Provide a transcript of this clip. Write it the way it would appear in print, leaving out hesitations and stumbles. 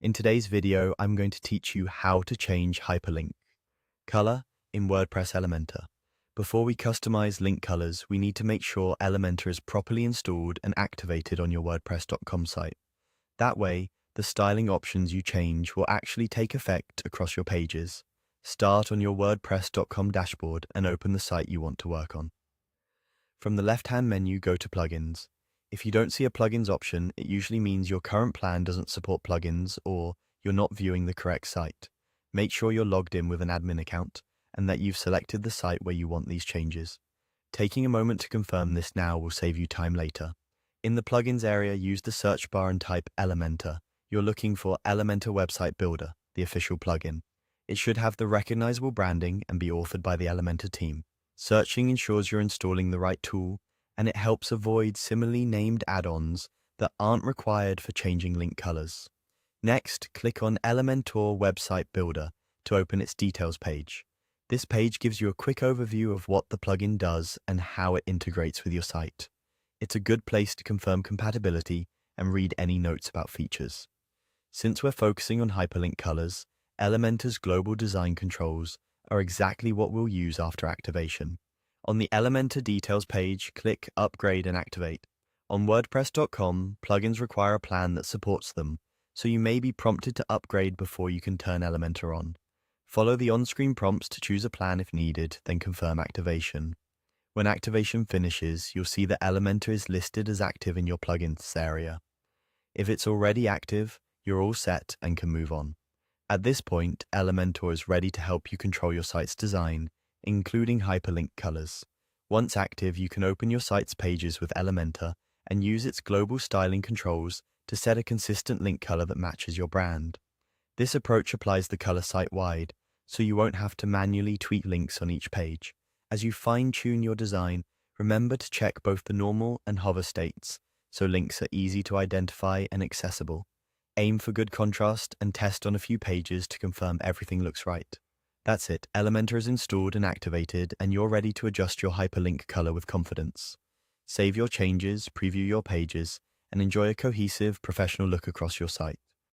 In today's video, I'm going to teach you how to change hyperlink color in WordPress Elementor. Before we customize link colors, we need to make sure Elementor is properly installed and activated on your WordPress.com site. That way, the styling options you change will actually take effect across your pages. Start on your WordPress.com dashboard and open the site you want to work on. From the left-hand menu, go to Plugins. If you don't see a plugins option, it usually means your current plan doesn't support plugins or you're not viewing the correct site. Make sure you're logged in with an admin account and that you've selected the site where you want these changes. Taking a moment to confirm this now will save you time later. In the plugins area, use the search bar and type Elementor. You're looking for Elementor Website Builder, the official plugin. It should have the recognizable branding and be authored by the Elementor team. Searching ensures you're installing the right tool, and it helps avoid similarly named add-ons that aren't required for changing link colors. Next, click on Elementor Website Builder to open its details page. This page gives you a quick overview of what the plugin does and how it integrates with your site. It's a good place to confirm compatibility and read any notes about features. Since we're focusing on hyperlink colors, Elementor's global design controls are exactly what we'll use after activation. On the Elementor details page, click Upgrade and Activate. On WordPress.com, plugins require a plan that supports them, so you may be prompted to upgrade before you can turn Elementor on. Follow the on-screen prompts to choose a plan if needed, then confirm activation. When activation finishes, you'll see that Elementor is listed as active in your plugins area. If it's already active, you're all set and can move on. At this point, Elementor is ready to help you control your site's design, including hyperlink colors. Once active, you can open your site's pages with Elementor and use its global styling controls to set a consistent link color that matches your brand. This approach applies the color site-wide, so you won't have to manually tweak links on each page. As you fine-tune your design, remember to check both the normal and hover states, so links are easy to identify and accessible. Aim for good contrast and test on a few pages to confirm everything looks right. That's it, Elementor is installed and activated, and you're ready to adjust your hyperlink color with confidence. Save your changes, preview your pages, and enjoy a cohesive, professional look across your site.